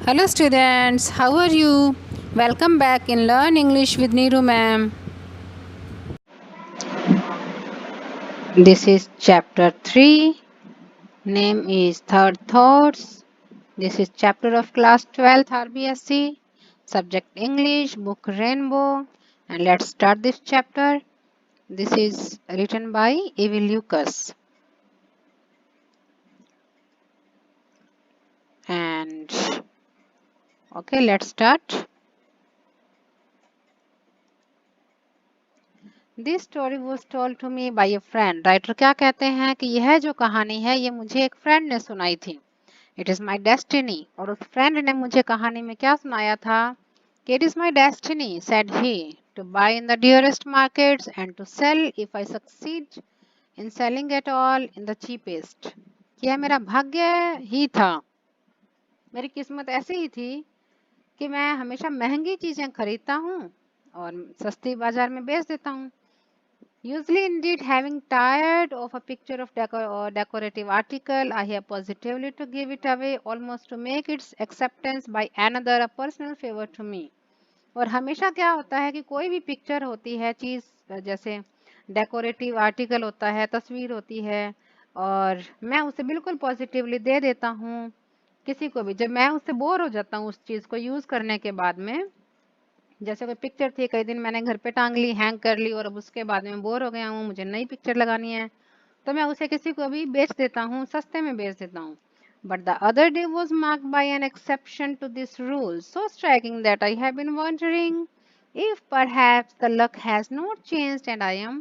Hello students, how are you? Welcome back in Learn English with Neeru ma'am. This is chapter 3. Name is Third Thoughts. This is chapter of class 12th RBSC. Subject English, book Rainbow. And let's start this chapter. This is written by Evie Lucas. And okay, let's start. This story was told to me by a friend. Writer क्या कहते हैं कि यह जो कहानी है ये मुझे एक फ्रेंड ने सुनाई थी. It is my destiny. और उस फ्रेंड ने मुझे कहानी में क्या सुनाया था कि it is my destiny said he to buy in the dearest markets and to sell if I succeed in selling at all in the cheapest. यह मेरा भाग्य ही था, मेरी किस्मत ऐसी ही थी कि मैं हमेशा महंगी चीजें खरीदता हूँ और सस्ती बाजार में बेच देता हूँ. Usually, indeed, having tired of a picture of decorative article, I have positively to give it away almost to make its acceptance by another a personal favor to me. और हमेशा क्या होता है कि कोई भी पिक्चर होती है, चीज़ जैसे डेकोरेटिव आर्टिकल होता है, तस्वीर होती है, और मैं उसे बिल्कुल पॉजिटिवली दे देता हूँ किसी को भी. जब मैं उससे बोर हो जाता हूँ उस चीज़ को यूज़ करने के बाद में, जैसे कोई पिक्चर थी, कई दिन मैंने घर पे टांग ली, हैंग कर ली, और अब उसके बाद में बोर हो गया हूँ, मुझे नई पिक्चर लगानी है, तो मैं उसे किसी को भी बेच देता हूँ, सस्ते में बेच देता हूँ. But the other day was marked by an exception to this rule so striking that I have been wondering if perhaps the luck has not changed and I am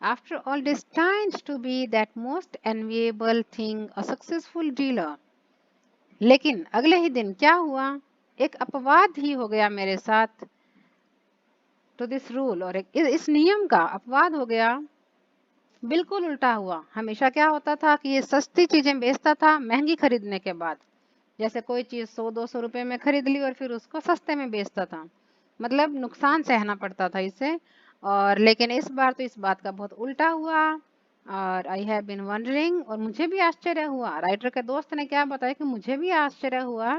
after all destined to be that most enviable thing, a successful dealer. लेकिन अगले ही दिन क्या हुआ, एक अपवाद ही हो गया मेरे साथ. तो दिस रूल, और इस नियम का अपवाद हो गया, बिल्कुल उल्टा हुआ. हमेशा क्या होता था कि ये सस्ती चीजें बेचता था महंगी खरीदने के बाद. जैसे कोई चीज 100-200 रुपए में खरीद ली और फिर उसको सस्ते में बेचता था, मतलब नुकसान सहना पड़ता था इससे. और लेकिन इस बार तो इस बात का बहुत उल्टा हुआ. और आई हैव बीन वंडरिंग, और मुझे भी आश्चर्य हुआ. राइटर के दोस्त ने क्या बताया कि मुझे भी आश्चर्य हुआ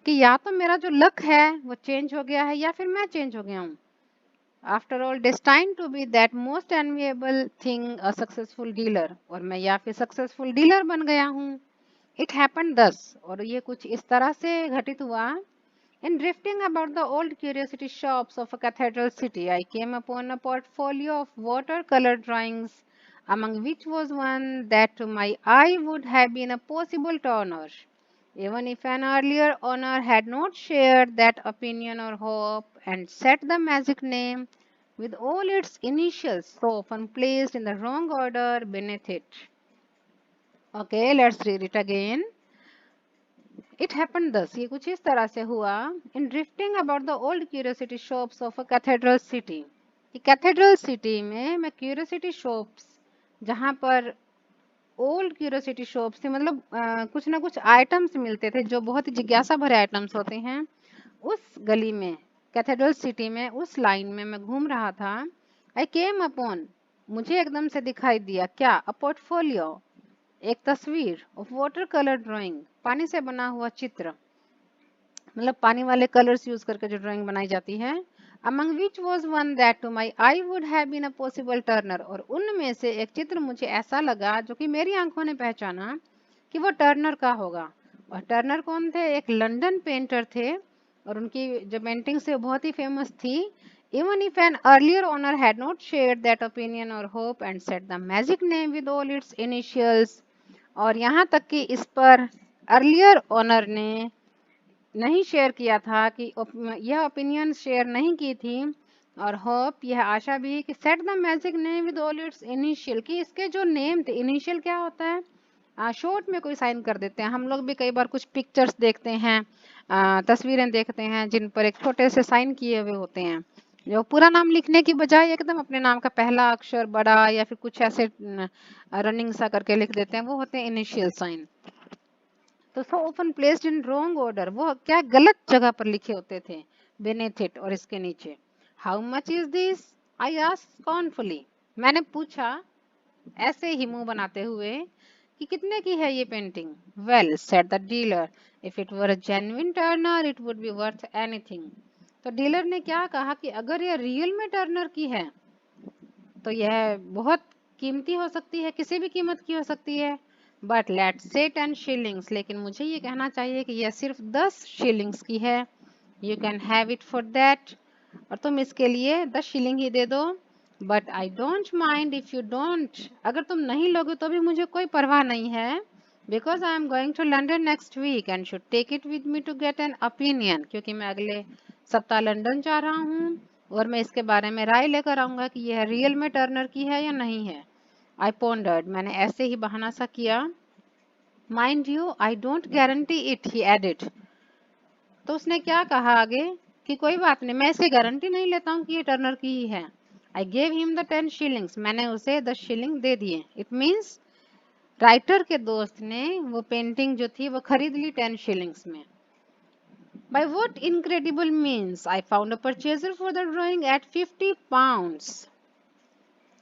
कि या तो मेरा जो लक है वो चेंज हो गया है या फिर मैं चेंज हो गया हूँ. After all, destined to be that most enviable thing, a successful dealer. और मैं या फिर सक्सेसफुल डीलर बन गया हूँ. It happened thus, और ये कुछ इस तरह से घटित हुआ. In drifting about the old curiosity shops of a cathedral city, I came upon a portfolio of watercolor drawings, among which was one that to my eye would have been a possible turner, even if an earlier owner had not shared that opinion or hope, and set the magic name with all its initials so often placed in the wrong order beneath it. Okay, let's read it again. It happened thus, ये कुछ इस तरह से हुआ. In drifting about the old curiosity shops of a cathedral city. Cathedral city में मैं curiosity shops, जहाँ पर ओल्ड क्यूरियोसिटी शॉप से मतलब कुछ ना कुछ आइटम्स मिलते थे जो बहुत ही जिज्ञासा भरे आइटम्स होते हैं, उस गली में, कैथेड्रल सिटी में, उस लाइन में मैं घूम रहा था. आई केम अपॉन, मुझे एकदम से दिखाई दिया क्या, अ पोर्टफोलियो, एक तस्वीर, ऑफ वाटर कलर ड्राइंग, पानी से बना हुआ चित्र, मतलब पानी वाले कलर्स यूज करके जो ड्राइंग बनाई जाती है. among which was one that to my eye would have been a possible turner, और उनमें से एक चित्र मुझे ऐसा लगा जो कि मेरी आंखों ने पहचाना कि वो टर्नर का होगा. और टर्नर कौन थे, एक लंदन पेंटर थे, और उनकी जो पेंटिंग्स थे बहुत ही फेमस थी. even if an earlier owner had not shared that opinion or hope and set the magic name with all its initials, और यहाँ तक कि इस पर अर्लियर ओनर ने नहीं शेयर किया था, कि यह ओपिनियन शेयर नहीं की थी, और होप, यह आशा भी, कि set the magic name with all it's initial, कि इसके जो नेम थे, इनिशियल क्या होता है, शॉर्ट में कोई साइन कर देते हैं. हम लोग भी कई बार कुछ पिक्चर्स देखते हैं, तस्वीरें देखते हैं जिन पर एक छोटे से साइन किए हुए होते हैं, जो पूरा नाम लिखने की बजाय एकदम अपने नाम का पहला अक्षर बड़ा या फिर कुछ ऐसे रनिंग सा करके लिख देते हैं, वो होते हैं इनिशियल साइन. तो so open placed in wrong order, वो क्या गलत जगह पर लिखे होते थे, बेनेथ इट, और इसके नीचे. How much is this, I asked scornfully, मैंने पूछा ऐसे ही मुंह बनाते हुए कि कितने की है ये painting. Well said the dealer, if it were a genuine Turner it would be worth anything. तो डीलर ने क्या कहा कि अगर ये रियल में टर्नर की है तो यह बहुत कीमती हो सकती है, किसी भी कीमत की हो सकती है। बट लेट्स से 10 शिलिंग्स, लेकिन मुझे ये कहना चाहिए कि यह सिर्फ 10 शिलिंग्स की है। You can have it for that, और तुम इसके लिए 10 शिलिंग ही दे दो। But I don't mind if you don't, अगर तुम नहीं लोगे तो भी मुझे कोई परवाह नहीं है, because I am going to London next week and should take it with me to get an opinion, क्योंकि मैं अगले सप्ताह लंदन जा रहा हूँ और मैं इसके बारे में राय लेकर आऊंगा कि यह रियल में टर्नर की है या नहीं है। आई पोंडर्ड, मैंने ऐसे ही बहाना सा किया। Mind you I don't guarantee it, he added. तो उसने क्या कहा आगे कि कोई बात नहीं, मैं इसकी गारंटी नहीं लेता हूँ कि ये टर्नर की ही है। I gave him the 10 shillings, मैंने उसे 10 शिलिंग दे दिए। इट मीन्स राइटर के दोस्त ने वो पेंटिंग जो थी वो खरीद ली 10 शिलिंग्स में। By what incredible means I found a purchaser for the drawing at 50 pounds.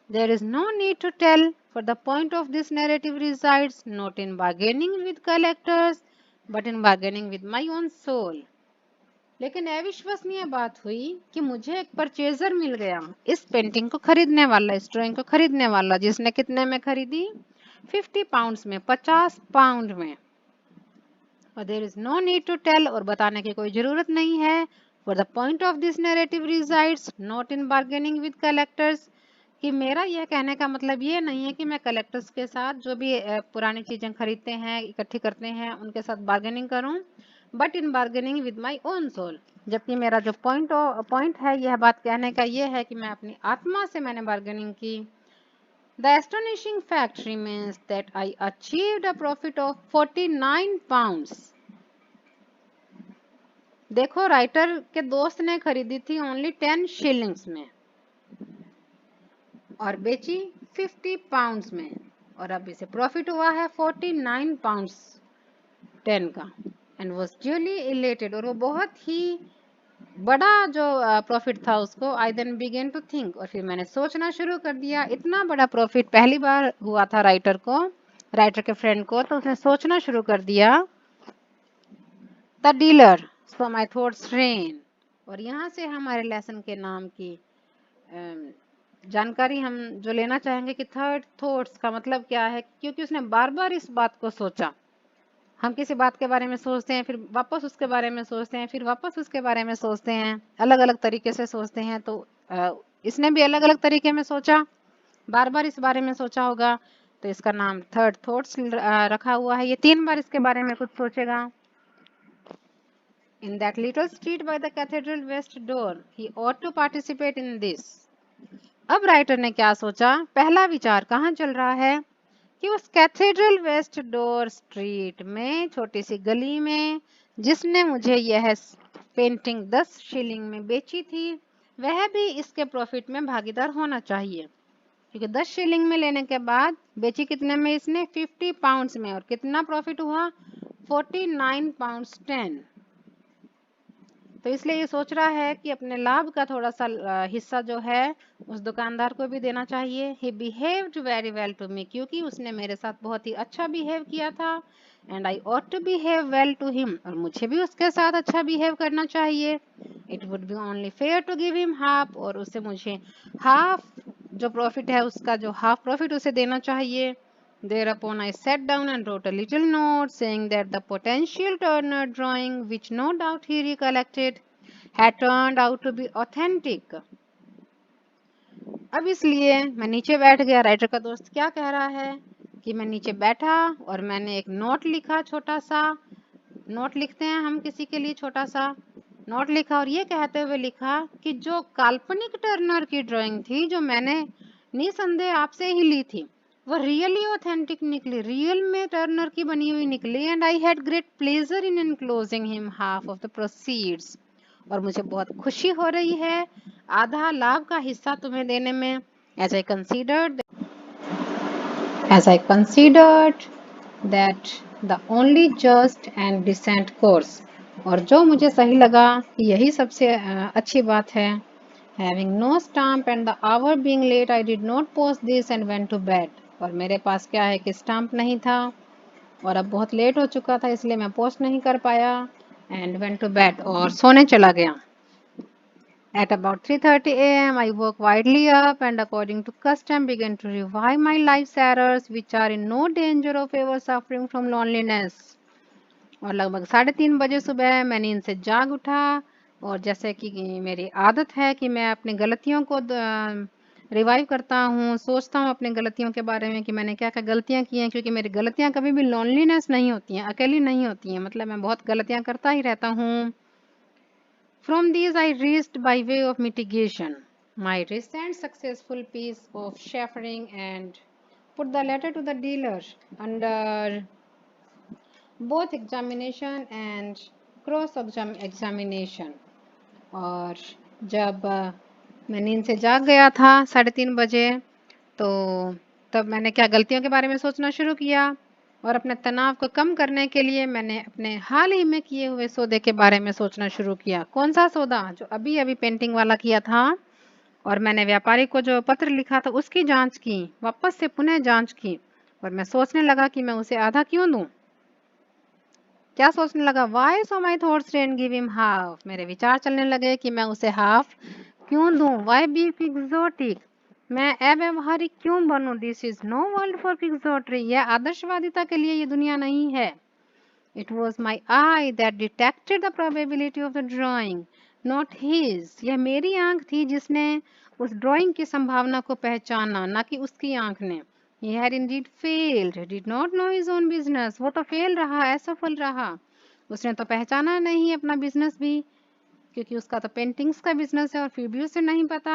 There is no need to tell, for the point of this narrative resides not in bargaining with collectors, but in bargaining with my own soul. लेकिन अविश्वसनीय बात हुई कि मुझे एक purchaser मिल गया, इस painting को खरीदने वाला, इस ड्राइंग को खरीदने वाला, जिसने कितने में खरीदी? 50 पाउंड्स में, 50 पाउंड में। और there is no need to tell, और बताने की कोई जरूरत नहीं है। For the point of this narrative resides not in bargaining with collectors, कि मेरा यह कहने का मतलब ये नहीं है कि मैं कलेक्टर्स के साथ जो भी पुरानी चीजें खरीदते हैं, इकट्ठी करते हैं, उनके साथ बार्गेनिंग करूं, but in bargaining with my own soul. जबकि मेरा जो पॉइंट है, यह बात कहने का यह है कि मैं अपनी आत्मा से मैंने बार्गेनिंग की। The astonishing fact remains that I achieved a profit of 49 pounds. देखो, राइटर के दोस्त ने खरीदी थी ओनली 10 शिलिंग्स में और बेची 50 पाउंड्स में, और अब इसे प्रॉफिट हुआ है 49 पाउंड्स 10 का। एंड वाज ड्यूली इलेटेड, और वो बहुत ही बड़ा जो प्रॉफिट था उसको। आई देन बिगेन टू थिंक, और फिर मैंने सोचना शुरू कर दिया। इतना बड़ा प्रॉफिट पहली बार हुआ था राइटर को, राइटर के फ्रेंड को, तो उसने सोचना शुरू कर दिया। The dealer, so my thoughts rain. और यहाँ से हमारे लेसन के नाम की जानकारी हम जो लेना चाहेंगे कि थर्ड थॉट्स का मतलब क्या है, क्योंकि उसने बार बार इस बात को सोचा। हम किसी बात के बारे में सोचते हैं, फिर वापस उसके बारे में सोचते हैं, फिर वापस उसके बारे में सोचते हैं, अलग अलग तरीके से सोचते हैं। तो इसने भी अलग अलग तरीके में सोचा, बार बार इस बारे में सोचा होगा, तो इसका नाम थर्ड थॉट्स रखा हुआ है। ये 3 बार इसके बारे में कुछ सोचेगा। In that little street by the cathedral west door, he ought to participate in this. अब राइटर ने क्या सोचा? पहला विचार कहाँ चल रहा है कि उस कैथेड्रल वेस्ट डोर स्ट्रीट में, छोटी सी गली में, जिसने मुझे यह पेंटिंग 10 शिलिंग में बेची थी, वह भी इसके प्रॉफिट में भागीदार होना चाहिए। क्योंकि 10 शिलिंग में लेने के बाद बेची कितने में इसने? 50 पाउंड्स में, और कितना प्रॉफिट हुआ? 49 पाउंड्स 10। तो इसलिए ये सोच रहा है कि अपने लाभ का थोड़ा सा हिस्सा जो है उस दुकानदार को भी देना चाहिए। He behaved very well to me, क्योंकि उसने मेरे साथ बहुत ही अच्छा बिहेव किया था। And I ought to behave well to him, और मुझे भी उसके साथ अच्छा बिहेव करना चाहिए। It would be only fair to give him half, और उसे मुझे हाफ जो प्रॉफिट है उसका जो हाफ प्रॉफिट उसे देना चाहिए। Thereupon I sat down and wrote a little note saying that the potential Turner drawing, which no doubt he recollected, had turned out to be authentic. अब इसलिए मैं नीचे बैठ गया। राइटर का दोस्त क्या कह रहा है कि मैं नीचे बैठा और मैंने एक नोट लिखा, छोटा सा नोट लिखते हैं हम किसी के लिए, छोटा सा नोट लिखा, और ये कहते हुए लिखा कि जो काल्पनिक टर्नर की ड्राइंग थी, जो मैंने निसंदेह आपसे ही ली थी, वो रियली ऑथेंटिक निकली, रियल में टर्नर की बनी हुई निकली। And I had great pleasure in enclosing him half of the proceeds, और मुझे बहुत खुशी हो रही है आधा लाभ का हिस्सा तुम्हें देने में। As I considered that the only just and decent course, और जो मुझे सही लगा कि यही सबसे अच्छी बात है। Having no stamp and the hour being late, I did not post this and went to bed. और मेरे पास क्या है कि स्टाम्प नहीं था, और अब बहुत लेट हो चुका था इसलिए मैं पोस्ट नहीं कर पाया एंड वेंट टू बेड और सोने चला गया। At about 3:30 a.m., I woke widely up and, according to custom, began to revive my life's errors, which are in no danger of ever suffering from loneliness. और लगभग 3:30 बजे सुबह मैं नींद से जाग उठा और जैसे कि मेरी आदत है कि मैं अपनी गलतियों को रिवाइव करता हूँ, सोचता हूँ अपनी गलतियों के बारे में कि मैंने क्या-क्या गलतियाँ की हैं, क्योंकि मेरी गलतियाँ कभी भी लोनलीनेस नहीं होती हैं, अकेली नहीं होती हैं, मतलब मैं बहुत गलतियाँ करता ही रहता हूँ। From these I reached by way of mitigation my recent successful piece of chaffering and put the letter to the dealer under both examination and cross examination। और जब मैं नींद से जाग गया था 3:30 बजे, तो तब मैंने क्या गलतियों के बारे में सोचना शुरू किया और अपने तनाव को कम करने के लिए मैंने अपने हाल ही में किए हुए सौदे के बारे में सोचना शुरू किया। कौन सा सौदा? जो अभी अभी पेंटिंग वाला किया था। और मैंने व्यापारी को जो पत्र लिखा था उसकी जांच की, वापस से पुनः जांच की और मैं सोचने लगा कि मैं उसे आधा क्यों दूं। क्या सोचने लगा? Why so my thoughts ran give him half. मेरे विचार चलने लगे कि मैं उसे हाफ क्यों दूं। वाई बी एक्सोटिक, मैं अव्यवहारिक क्यों बनूं। This is no world for quixotry, यह आदर्शवादिता के लिए ये दुनिया नहीं है। It was my eye that detected the probability of the drawing, not his. यह मेरी आंख थी जिसने उस ड्राइंग की संभावना को पहचाना, ना कि उसकी आंख ने। He had indeed failed, did not know his own business। वो तो फेल रहा, असफल रहा, उसने तो पहचाना नहीं अपना बिजनेस भी, क्योंकि उसका तो पेंटिंग्स का बिजनेस है और फिर भी उसे नहीं पता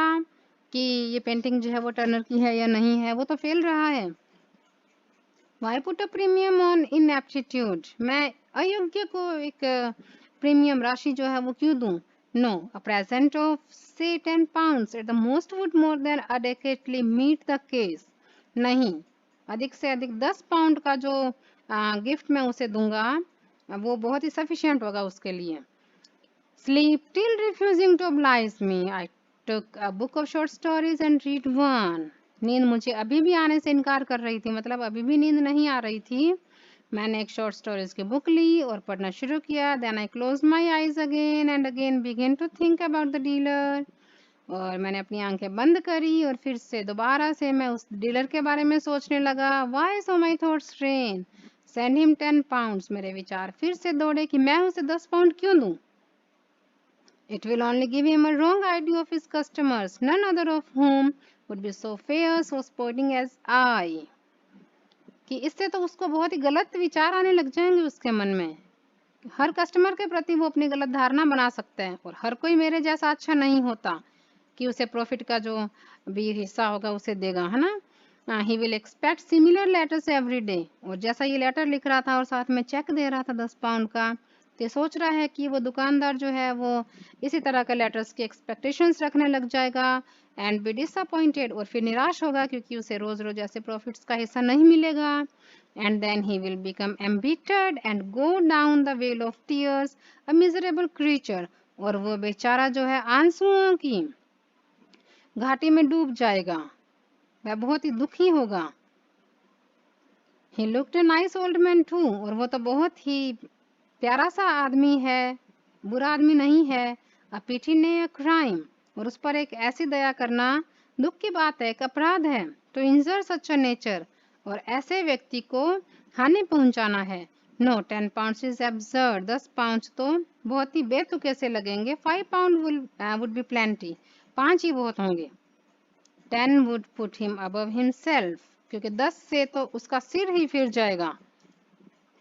कि ये पेंटिंग जो है वो टर्नर की है या नहीं है, वो तो फेल रहा है। Why put a premium on inaptitude? मैं अयोग्य को एक प्रीमियम राशि जो है वो क्यों दूं? No, a present of say 10 pounds at the most would more than adequately meet the case। नहीं, अधिक से अधिक 10 पाउंड का जो गिफ्ट मैं उसे दूंगा वो बहुत ही सफिशिएंट होगा उसके लिए। Sleep till refusing to oblige me। I took a book of short stories and read one। नींद मुझे अभी भी आने से इनकार कर रही थी, मतलब अभी भी नींद नहीं आ रही थी। मैंने एक शॉर्ट स्टोरीज की बुक ली और पढ़ना शुरू किया। Then I close my eyes again and again begin to think about the dealer. और मैंने अपनी आंखें बंद करी और फिर से दोबारा से मैं उस डीलर के बारे में सोचने लगा। Why so my thoughts ran send him 10 pounds. मेरे विचार फिर से दौड़े कि मैं उसे 10 पाउंड क्यों दूं। It will only give him a wrong idea of his customers, none other of whom would be so fair, so sporting as I। कि इससे तो उसको बहुत ही गलत विचार आने लग जाएंगे उसके मन में। हर कस्टमर के प्रति वो अपनी गलत धारणा बना सकते हैं और हर कोई मेरे जैसा अच्छा नहीं होता कि उसे प्रॉफिट का जो भी हिस्सा होगा उसे देगा, है ना। He will expect similar letters every day. और जैसा ये लेटर लिख रहा था और साथ में चेक दे रहा था 10 पाउंड का, तो सोच रहा है कि वो दुकानदार जो है वो इसी तरह के लेटर्स की एक्सपेक्टेशंस रखने लग जाएगा एंड बी डिसअपॉइंटेड, और फिर निराश होगा क्योंकि उसे रोज रोज ऐसे प्रॉफिट्स का हिस्सा नहीं मिलेगा। And then he will become embittered and go down the well of tears, a miserable creature. और वो बेचारा जो है आंसुओं की घाटी में डूब जाएगा, वह बहुत ही दुखी होगा। He looked a nice old man too। और वो तो बहुत ही प्यारा सा आदमी है, बुरा आदमी नहीं है। A pity ने a crime। और उस पर एक ऐसी दया करना दुख की बात है, एक अपराध है। To injure such a nature। और ऐसे व्यक्ति को हानि पहुंचाना है। No, 10 pounds is absurd। 10 pound तो बहुत ही बेतुके से लगेंगे। 5 pound would be plenty। 5 ही बहुत होंगे। 10 would put him above himself। क्योंकि 10 से तो उसका सिर ही फिर जाएगा,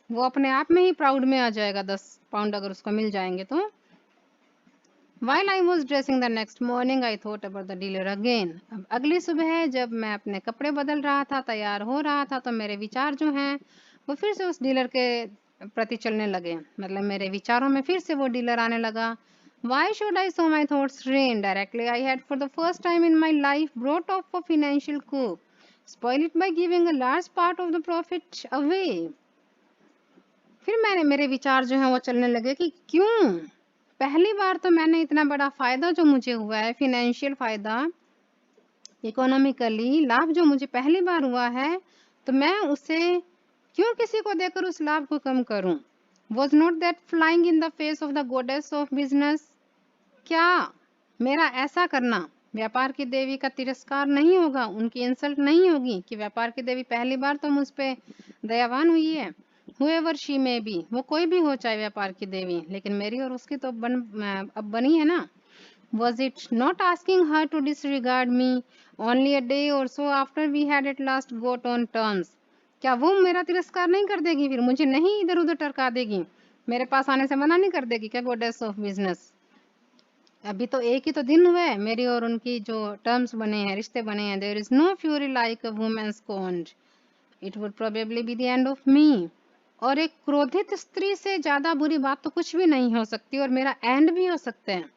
वो अपने आप में ही प्राउड में आ जाएगा 10 पाउंड अगर उसको मिल जाएंगे तो। While I was dressing the next morning, I thought about the dealer again। अब अगली सुबह जब मैं अपने कपड़े बदल रहा था, तैयार हो रहा था, तो मेरे विचार जो हैं वो फिर से उस डीलर के प्रति चलने लगे, मतलब मेरे विचारों में फिर से वो डीलर आने लगा। Why should I sow my thoughts rain? Directly I had for the first time in my life brought off a financial coup, spoil it by giving a large part of the profit away। फिर मेरे विचार जो हैं वो चलने लगे कि क्यों पहली बार तो मैंने इतना बड़ा फायदा जो मुझे हुआ है, फिनेंशियल फायदा, इकोनॉमिकली लाभ जो मुझे पहली बार हुआ है, तो मैं उसे क्यों किसी को देकर उस लाभ को कम करूं? Was not that flying in the face of the goddess of business? क्या मेरा ऐसा करना व्यापार की देवी का तिरस्कार नहीं होगा, उनकी इंसल्ट नहीं होगी कि व्यापार की देवी पहली बार तो मुझ पे दयावान हुई है। Whoever she may be, वो कोई भी हो चाहे व्यापार की देवी, लेकिन मेरी और उसकी तो अब बनी है ना। Was it not asking her to disregard me only a day or so after we had at last got on terms? क्या वो मेरा तिरस्कार नहीं कर देगी, फिर मुझे नहीं इधर उधर टरका देगी, मेरे पास आने से मना नहीं कर देगी क्या गॉडेस ऑफ बिजनेस? अभी तो एक ही तो दिन हुए मेरी और उनकी जो टर्म्स बने हैं, रिश्ते बने हैं। There is no fury like a women's scorned, it would probably be the end of me. और एक क्रोधित स्त्री से ज्यादा बुरी बात तो कुछ भी नहीं हो सकती और मेरा एंड भी हो सकते हैं।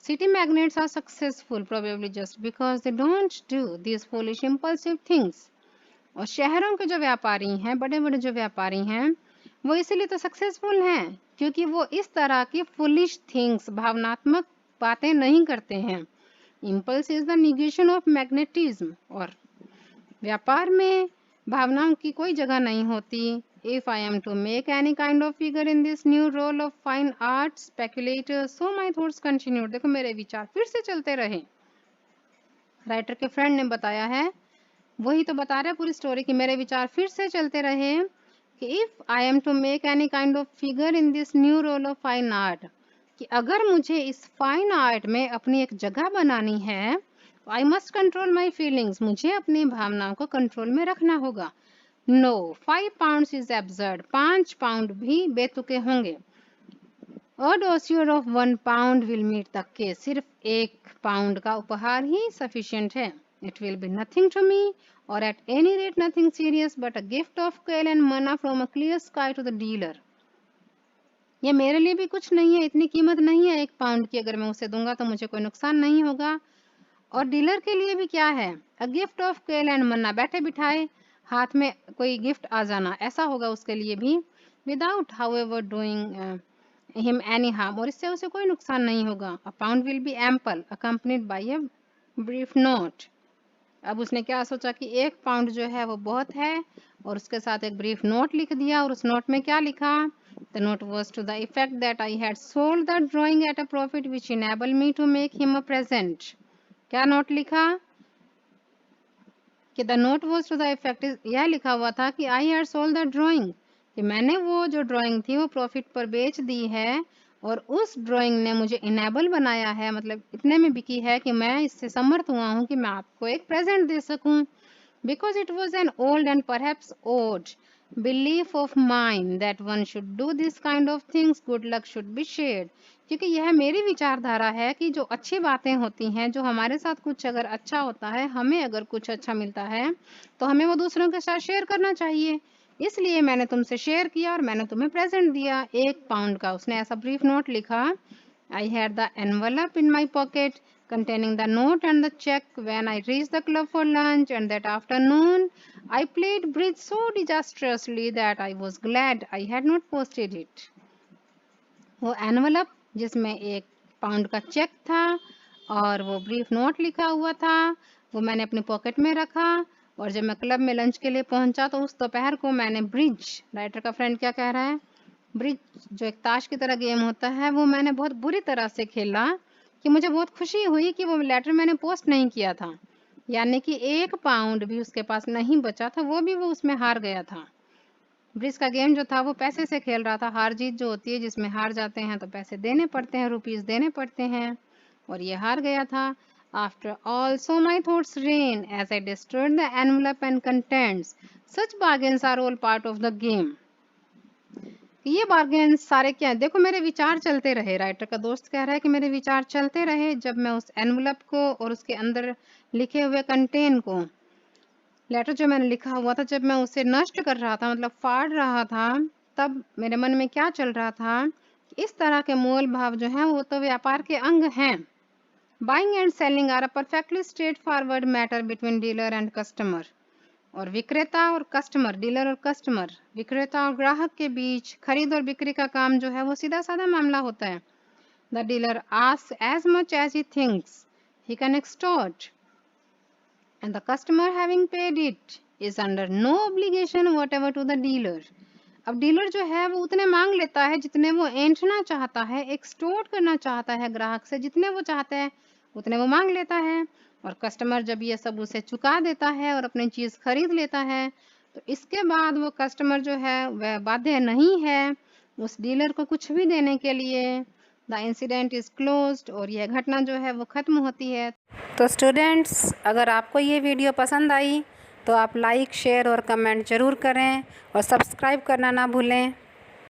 City magnates are successful probably just because they don't do these foolish impulsive things. और शहरों के जो व्यापारी हैं, बड़े बड़े जो व्यापारी हैं, वो इसीलिए तो सक्सेसफुल हैं क्योंकि वो इस तरह की फुलिश थिंग्स, भावनात्मक बातें नहीं करते हैं। Impulse is the negation of magnetism, और व्यापार में भावनाओं की कोई जगह नहीं होती। If I am to make any kind of figure in this new role of fine art speculator, so my thoughts continued. देखो मेरे विचार फिर से चलते रहे। राइटर के फ्रेंड ने बताया है, वही तो बता रहे पूरी स्टोरी की, मेरे विचार फिर से चलते रहे कि if I am to make any kind of figure in this new role of fine art, कि अगर मुझे इस फाइन आर्ट में अपनी एक जगह बनानी है, I must control my feelings, मुझे अपनी भावनाओं को कंट्रोल में रखना होगा। No, 5 pound is absurd, 5 pound भी बेतुके होंगे। A dossier of 1 pound will meet the case, सिर्फ 1 पाउंड का उपहार ही sufficient है। It will be nothing to me, or at any rate nothing serious, but a gift of kale and manna from a clear sky to the dealer. ये मेरे लिए भी कुछ नहीं है, इतनी कीमत नहीं है 1 पाउंड की, अगर मैं उसे दूंगा तो मुझे कोई नुकसान नहीं होगा। और डीलर के लिए भी क्या है, अ गिफ्ट ऑफ केल एंड मन्ना, बैठे बिठाए हाथ में कोई गिफ्ट आ जाना, ऐसा होगा उसके लिए भी, without however doing him any harm, और इससे उसे कोई नुकसान नहीं होगा। A pound will be ample accompanied by a brief note. अब उसने क्या सोचा कि 1 पाउंड जो है वो बहुत है, और उसके साथ एक ब्रीफ नोट लिख दिया, और उस नोट में क्या लिखा, the note was to the effect that I had sold the drawing at a profit which enable me to make him a present. क्या नोट लिखा कि the note was to the effect, यह लिखा हुआ था कि I had sold the drawing, कि मैंने वो जो ड्राइंग थी वो प्रॉफिट पर बेच दी है, और उस ड्राइंग ने मुझे इनेबल बनाया है, मतलब इतने में बिकी है कि मैं इससे समर्थ हुआ हूँ कि मैं आपको एक प्रेजेंट दे सकूं। Because it was an old and perhaps odd belief of mind that one should do this kind of things, good luck should be shared, क्योंकि यह मेरी विचारधारा है कि जो अच्छी बातें होती हैं, जो हमारे साथ कुछ अगर अच्छा होता है, हमें अगर कुछ अच्छा मिलता है तो हमें वो दूसरों के साथ शेयर करना चाहिए। इसलिए मैंने तुमसे शेयर किया और मैंने तुम्हें प्रेजेंट दिया 1 पाउंड का। उसने ऐसा ब्रीफ नोट लिखा। I had the envelope in my pocket containing the note and the check when I reached the club for lunch, and that afternoon I played bridge so disastrously that I was glad I had not posted it. वो envelope जिसमें 1 pound का check था और वो brief note लिखा हुआ था, वो मैंने अपनी पॉकेट में रखा, और जब मैं क्लब में लंच के लिए पहुंचा तो उस दोपहर को मैंने ब्रिज, राइटर का फ्रेंड क्या कह रहा है, ब्रिज जो एक ताश की तरह गेम होता है, वो मैंने बहुत बुरी तरह से खेला, कि मुझे बहुत खुशी हुई कि वो लेटर मैंने पोस्ट नहीं किया था, यानी कि 1 पाउंड भी उसके पास नहीं बचा था, वो भी वो उसमें हार गया था। ब्रिज का गेम जो था वो पैसे से खेल रहा था, हार जीत जो होती है जिसमें हार जाते हैं तो पैसे देने पड़ते हैं, रुपीस देने पड़ते हैं, और ये हार गया था। After all so my thoughts ran as I destroyed the envelope and contents, such bargains are all part of the game. ये बार्गेन सारे क्या, देखो मेरे विचार चलते रहे, राइटर का दोस्त कह रहा है कि मेरे विचार चलते रहे जब मैं उस एनवलप को और उसके अंदर लिखे हुए कंटेन को, लेटर जो मैंने लिखा हुआ था, जब मैं उसे नष्ट कर रहा था, मतलब फाड़ रहा था, तब मेरे मन में क्या चल रहा था, इस तरह के मोल भाव जो हैं वो तो व्यापार के अंग हैं। Buying and selling are a perfectly straightforward matter between dealer and customer, और विक्रेता और कस्टमर, डीलर और कस्टमर, विक्रेता और ग्राहक के बीच खरीद और बिक्री का काम जो है वो सीधा साधा मामला होता है। The dealer asks as much as he thinks he can extort, and the customer having paid it is under no obligation whatever to the dealer. अब डीलर जो है वो उतने मांग लेता है जितने वो ऐंठना चाहता है, एक्सटॉर्ट करना चाहता है ग्राहक से, जितने वो चाहते हैं उतने वो मांग लेता है। और कस्टमर जब ये सब उसे चुका देता है और अपनी चीज़ खरीद लेता है, तो इसके बाद वो कस्टमर जो है वह बाध्य नहीं है उस डीलर को कुछ भी देने के लिए। द इंसिडेंट इज़ क्लोज्ड, और यह घटना जो है वो ख़त्म होती है। तो स्टूडेंट्स, अगर आपको ये वीडियो पसंद आई तो आप लाइक, शेयर और कमेंट ज़रूर करें और सब्सक्राइब करना ना भूलें।